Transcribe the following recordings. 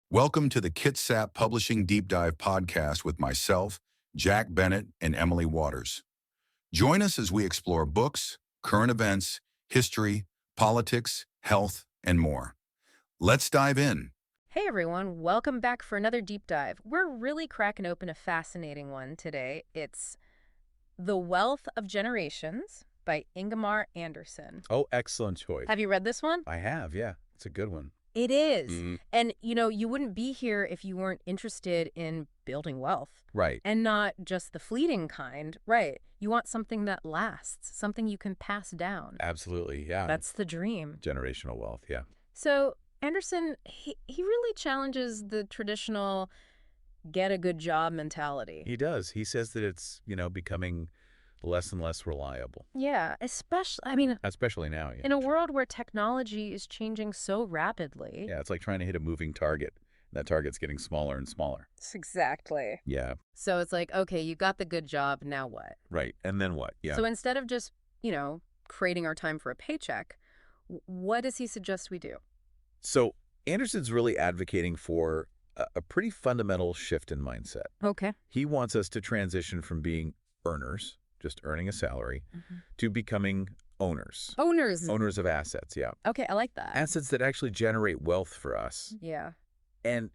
Welcome to the Kitsap Publishing Deep Dive podcast with myself, Jack Bennett, and Emily Waters. Join us as we explore books, current events, history, politics, health, and more. Let's dive in. Hey everyone, welcome back for another deep dive. We're really cracking open a fascinating one today. It's The Wealth of Generations by Ingemar Anderson. Oh, excellent choice. Have you read this one? I have, yeah. It's a good one. It is. Mhm. And, you wouldn't be here if you weren't interested in building wealth. Right. And not just the fleeting kind. Right. You want something that lasts, something you can pass down. Absolutely, yeah. That's the dream. Generational wealth, yeah. So Anderson, he really challenges the traditional get a good job mentality. He does. He says that it's, becoming less and less reliable. Yeah, especially Especially now, yeah. in a world where technology is changing so rapidly. Yeah, it's like trying to hit a moving target. That target's getting smaller and smaller. Exactly. Yeah, So it's like, okay, you got the good job, now what? right. And then what? Yeah. So instead of just, creating our time for a paycheck, what does he suggest we do? So Anderson's really advocating for a pretty fundamental shift in mindset. Okay. He wants us to transition from being earners, just earning a salary, to becoming owners. Owners. Owners of assets, yeah. Okay, I like that. Assets that actually generate wealth for us. Yeah. And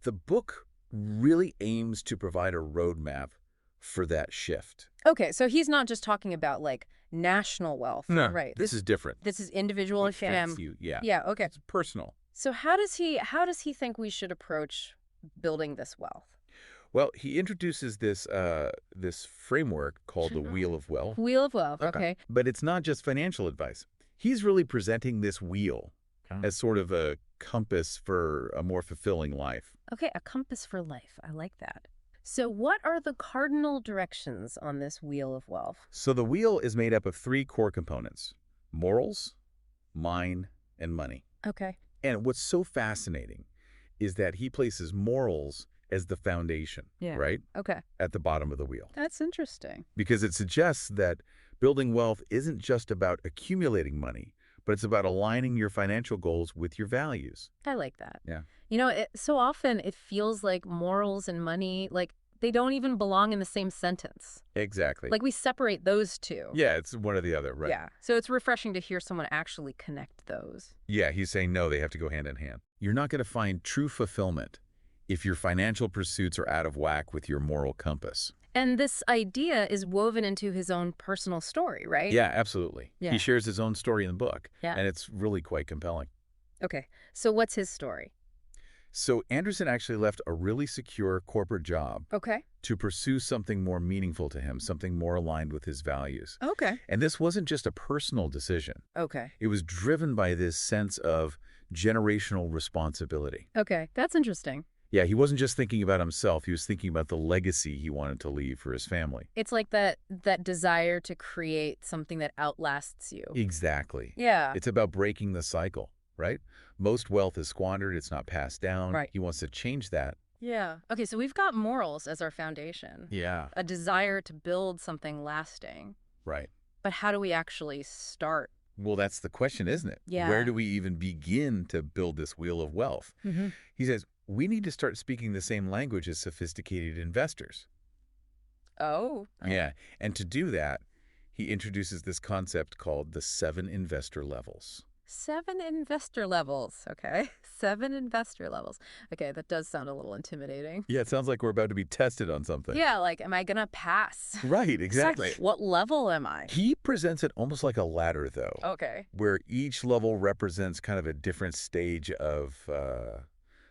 the book really aims to provide a roadmap for that shift. Okay, so he's not just talking about like national wealth. No, Right. This is different. This is individual It and affects you, yeah. Yeah, okay. It's personal. So how does he think we should approach building this wealth? Well, he introduces this framework called the Wheel of Wealth. Wheel of Wealth, okay. But it's not just financial advice. He's really presenting this wheel Oh. as sort of a compass for a more fulfilling life. Okay, a compass for life. I like that. So what are the cardinal directions on this Wheel of Wealth? So the wheel is made up of three core components: morals, mind, and money. Okay. And what's so fascinating is that he places morals as the foundation, Yeah. right, Okay. at the bottom of the wheel. That's interesting. Because it suggests that building wealth isn't just about accumulating money, but it's about aligning your financial goals with your values. I like that. Yeah. So often it feels like morals and money, like they don't even belong in the same sentence. Exactly. Like we separate those two. Yeah, it's one or the other, right? Yeah. So it's refreshing to hear someone actually connect those. Yeah, he's saying no, they have to go hand in hand. You're not going to find true fulfillment if your financial pursuits are out of whack with your moral compass. And this idea is woven into his own personal story, right? Yeah, absolutely. Yeah. He shares his own story in the book, Yeah. and it's really quite compelling. Okay. So what's his story? So Anderson actually left a really secure corporate job Okay. to pursue something more meaningful to him, something more aligned with his values. Okay. And this wasn't just a personal decision. Okay. It was driven by this sense of generational responsibility. Okay. That's interesting. Yeah, he wasn't just thinking about himself. He was thinking about the legacy he wanted to leave for his family. It's like that desire to create something that outlasts you. Exactly. Yeah. It's about breaking the cycle, right? Most wealth is squandered. It's not passed down. Right. He wants to change that. Yeah. Okay, so we've got morals as our foundation. Yeah. A desire to build something lasting. Right. But how do we actually start? Well, that's the question, isn't it? Yeah. Where do we even begin to build this wheel of wealth? Mm-hmm. He says, we need to start speaking the same language as sophisticated investors. Oh. Yeah. And to do that, he introduces this concept called the 7 investor levels. 7 investor levels. Okay. 7 investor levels. Okay, that does sound a little intimidating. Yeah, it sounds like we're about to be tested on something. Yeah, like, am I going to pass? Right, exactly. What level am I? He presents it almost like a ladder, though, Okay. where each level represents kind of a different stage of,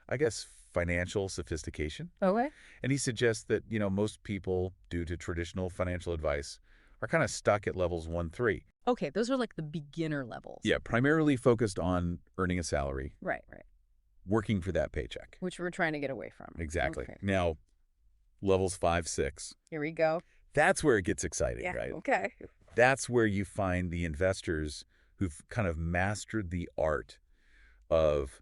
I guess, financial sophistication. Okay. And he suggests that, most people, due to traditional financial advice, are kind of stuck at levels 1, 3. Okay, those are like the beginner levels. Yeah, primarily focused on earning a salary, Right. working for that paycheck. Which we're trying to get away from. Exactly. Okay. Now, levels 5, 6, Here we go. that's where it gets exciting, Yeah. right? Okay. That's where you find the investors who've kind of mastered the art of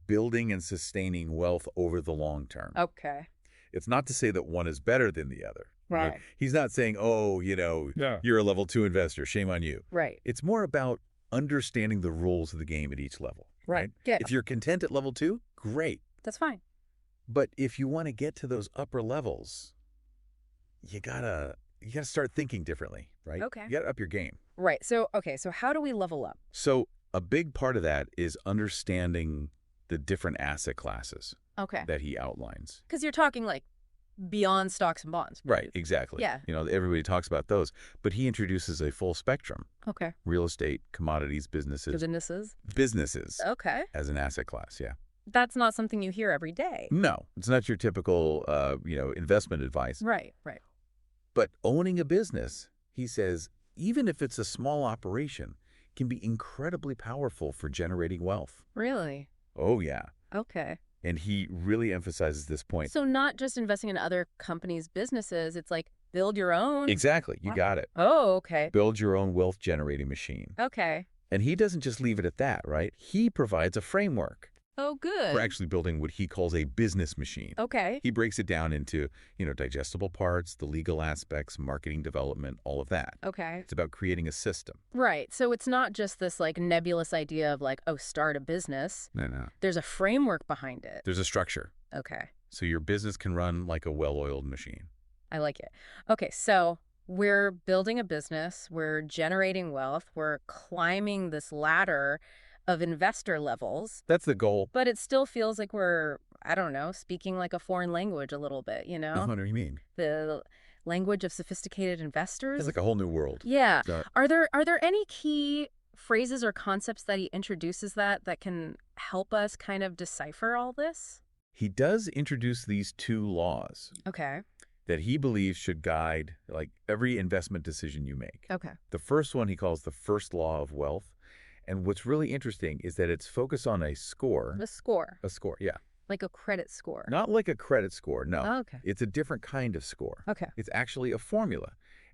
building and sustaining wealth over the long term. Okay. It's not to say that one is better than the other. Right. He's not saying, oh, you're a level 2 investor, shame on you. Right. It's more about understanding the rules of the game at each level. Right. Yeah. If you're content at level 2, great. That's fine. But if you want to get to those upper levels, you gotta start thinking differently, right? Okay. You gotta up your game. Right. So, okay, so how do we level up? So a big part of that is understanding the different asset classes Okay. that he outlines. Because you're talking like beyond stocks and bonds. Right, exactly. Yeah. You know, everybody talks about those, but he introduces a full spectrum. Okay. Real estate, commodities, businesses. Businesses Okay. as an asset class, yeah. That's not something you hear every day. No, it's not your typical, investment advice. Right, right. But owning a business, he says, even if it's a small operation, can be incredibly powerful for generating wealth. Really? Oh, yeah. Okay. And he really emphasizes this point. So not just investing in other companies' businesses, it's like build your own. Exactly. You got it. Oh, okay. Build your own wealth-generating machine. Okay. And he doesn't just leave it at that, right? He provides a framework Oh, good. for actually building what he calls a business machine. Okay. He breaks it down into, digestible parts, the legal aspects, marketing development, all of that. Okay. It's about creating a system. Right. So it's not just this like nebulous idea of like, oh, start a business. No. There's a framework behind it. There's a structure. Okay. So your business can run like a well-oiled machine. I like it. Okay. So we're building a business. We're generating wealth. We're climbing this ladder of investor levels. That's the goal. But it still feels like we're, I don't know, speaking like a foreign language a little bit, you know? What do you mean? The language of sophisticated investors. It's like a whole new world. Yeah. So, Are there any key phrases or concepts that he introduces that can help us kind of decipher all this? he does introduce these two laws Okay. that he believes should guide like every investment decision you make. Okay. The first one he calls the first law of wealth. And what's really interesting is that it's focused on a score. The score. A score, yeah. Like a credit score. Not like a credit score, no. Oh, okay. It's a different kind of score. Okay. It's actually a formula.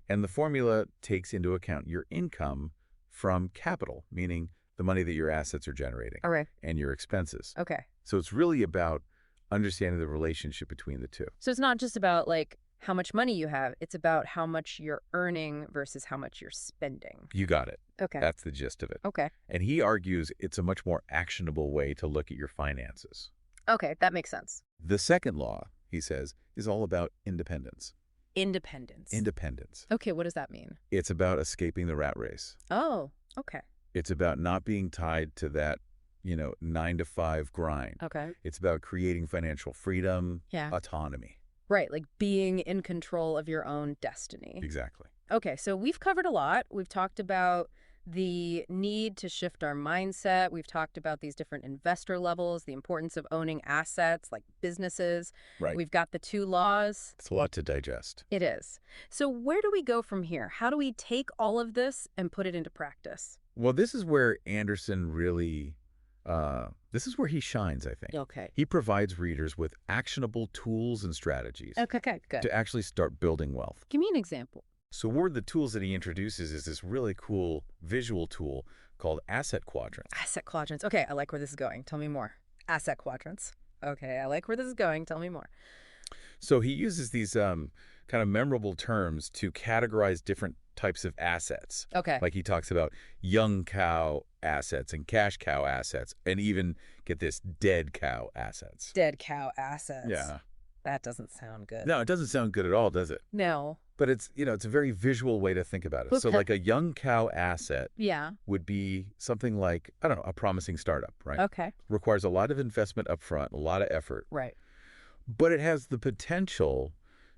And the formula takes into account your income from capital, meaning the money that your assets are generating. All right. And your expenses. Okay. So it's really about understanding the relationship between the two. So it's not just about like how much money you have. It's about how much you're earning versus how much you're spending. You got it. Okay. That's the gist of it. Okay. And he argues it's a much more actionable way to look at your finances. Okay. That makes sense. The second law, he says, is all about independence. Independence. Independence. Okay. What does that mean? It's about escaping the rat race. Oh, okay. It's about not being tied to that, 9-to-5 grind. Okay. It's about creating financial freedom, Yeah. autonomy. Right. Like being in control of your own destiny. Exactly. Okay. So we've covered a lot. We've talked about the need to shift our mindset. We've talked about these different investor levels, the importance of owning assets like businesses. Right. We've got the two laws. It's a lot to digest. It is. So where do we go from here? How do we take all of this and put it into practice? Well, this is where Anderson really, this is where he shines, I think. Okay. He provides readers with actionable tools and strategies Okay, good. to actually start building wealth. Give me an example. So one of the tools that he introduces is this really cool visual tool called asset quadrants. Asset quadrants. Okay, I like where this is going. Tell me more. Asset quadrants. Okay, I like where this is going. Tell me more. So he uses these kind of memorable terms to categorize different types of assets. Okay. Like he talks about young cow assets and cash cow assets, and even, get this, dead cow assets. Dead cow assets. Yeah. That doesn't sound good. No, it doesn't sound good at all, does it? No. But it's, it's a very visual way to think about it. So Okay. like a young cow asset Yeah. would be something like, I don't know, a promising startup, right? Okay. Requires a lot of investment up front, a lot of effort, Right. but it has the potential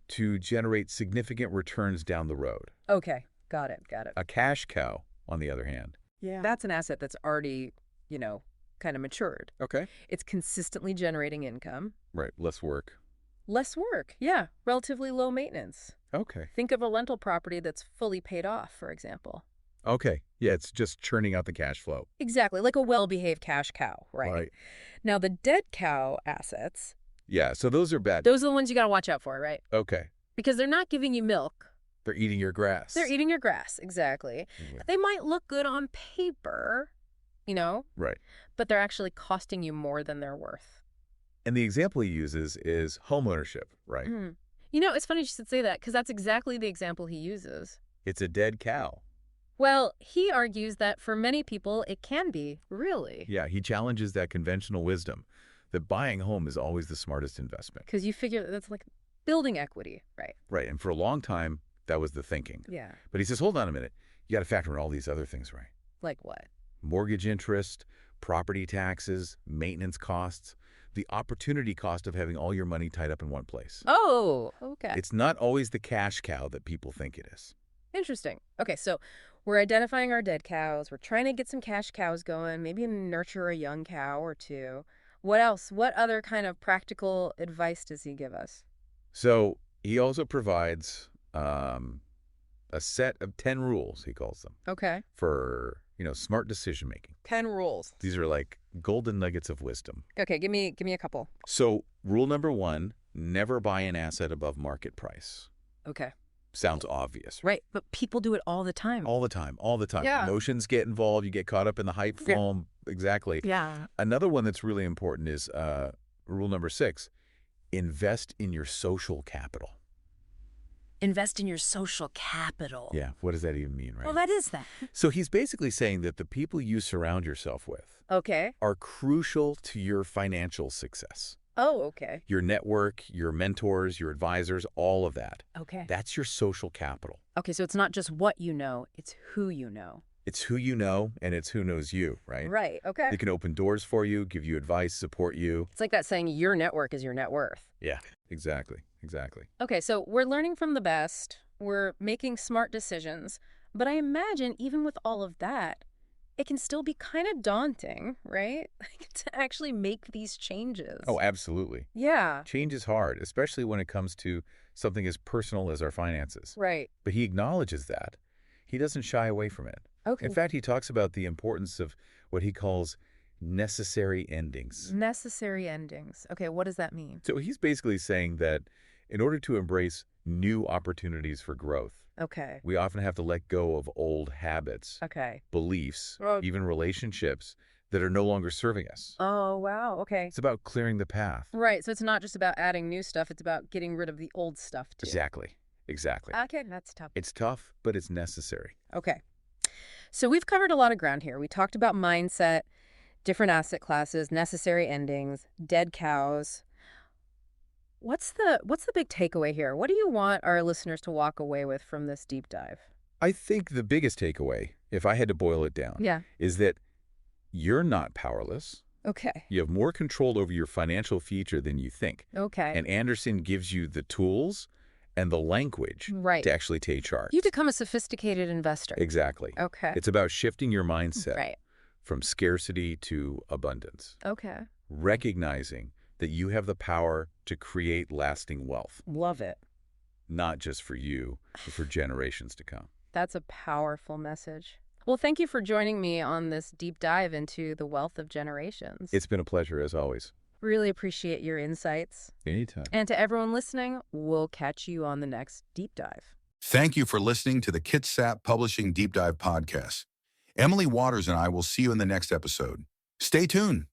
to generate significant returns down the road. Okay. Got it. Got it. A cash cow, on the other hand. Yeah. That's an asset that's already, kind of matured. Okay. It's consistently generating income. Right, less work. Less work. Yeah. Relatively low maintenance. Okay. Think of a rental property that's fully paid off, for example. Okay. Yeah, it's just churning out the cash flow. Exactly. Like a well-behaved cash cow, right? Right. Now, the dead cow assets, Yeah, so those are bad. those are the ones you got to watch out for, right? Okay. Because they're not giving you milk. They're eating your grass. They're eating your grass. Exactly. Yeah. They might look good on paper, Right. but they're actually costing you more than they're worth. And the example he uses is homeownership, right? Mm. It's funny you should say that because that's exactly the example he uses. It's a dead cow. Well, he argues that for many people, it can be, really. Yeah, he challenges that conventional wisdom that buying a home is always the smartest investment. Because you figure that's like building equity, right? Right, and for a long time, that was the thinking. Yeah. But he says, hold on a minute. You got to factor in all these other things, right? Like what? Mortgage interest, property taxes, maintenance costs, the opportunity cost of having all your money tied up in one place. Oh, okay. It's not always the cash cow that people think it is. Interesting. Okay, so we're identifying our dead cows. We're trying to get some cash cows going, maybe nurture a young cow or two. What else? What other kind of practical advice does he give us? So he also provides a set of 10 rules, he calls them, Okay. for, smart decision-making. 10 rules. These are like golden nuggets of wisdom. Okay, give me a couple. So rule number 1, never buy an asset above market price. Okay. Sounds obvious. Right, but people do it all the time. All the time, all the time. Yeah. Emotions get involved. You get caught up in the hype Yeah. foam. Exactly. Yeah. Another one that's really important is rule number 6, invest in your social capital. Invest in your social capital. Yeah, what does that even mean, right? Well, that is that. So he's basically saying that the people you surround yourself with Okay. are crucial to your financial success. Oh, okay. Your network, your mentors, your advisors, all of that. Okay. That's your social capital. Okay, so it's not just what you know, it's who you know. It's who you know, and it's who knows you, right? Right, okay. They can open doors for you, give you advice, support you. It's like that saying, your network is your net worth. Yeah, exactly. Okay, so we're learning from the best. We're making smart decisions. But I imagine even with all of that, it can still be kind of daunting, right? To actually make these changes. Oh, absolutely. Yeah. Change is hard, especially when it comes to something as personal as our finances. Right. But he acknowledges that. He doesn't shy away from it. Okay. In fact, he talks about the importance of what he calls necessary endings. Necessary endings. Okay, what does that mean? So he's basically saying that in order to embrace new opportunities for growth, Okay. we often have to let go of old habits, Okay. beliefs, Oh. even relationships that are no longer serving us. Oh, wow. Okay. It's about clearing the path. Right, so it's not just about adding new stuff, it's about getting rid of the old stuff, too. Exactly. Okay, that's tough. It's tough, but it's necessary. Okay. So we've covered a lot of ground here. We talked about mindset, different asset classes, necessary endings, dead cows. What's the big takeaway here? What do you want our listeners to walk away with from this deep dive? I think the biggest takeaway, if I had to boil it down, Yeah. is that you're not powerless. Okay. You have more control over your financial future than you think. Okay. And Anderson gives you the tools and the language Right. to actually take charge. You become a sophisticated investor. Exactly. Okay. It's about shifting your mindset Right. from scarcity to abundance, Okay. recognizing that you have the power to create lasting wealth, Love it. not just for you, but for generations to come. That's a powerful message. Well, thank you for joining me on this deep dive into the wealth of generations. It's been a pleasure, as always. Really appreciate your insights. Anytime. And to everyone listening, we'll catch you on the next deep dive. Thank you for listening to the Kitsap Publishing Deep Dive podcast. Emily Waters and I will see you in the next episode. Stay tuned.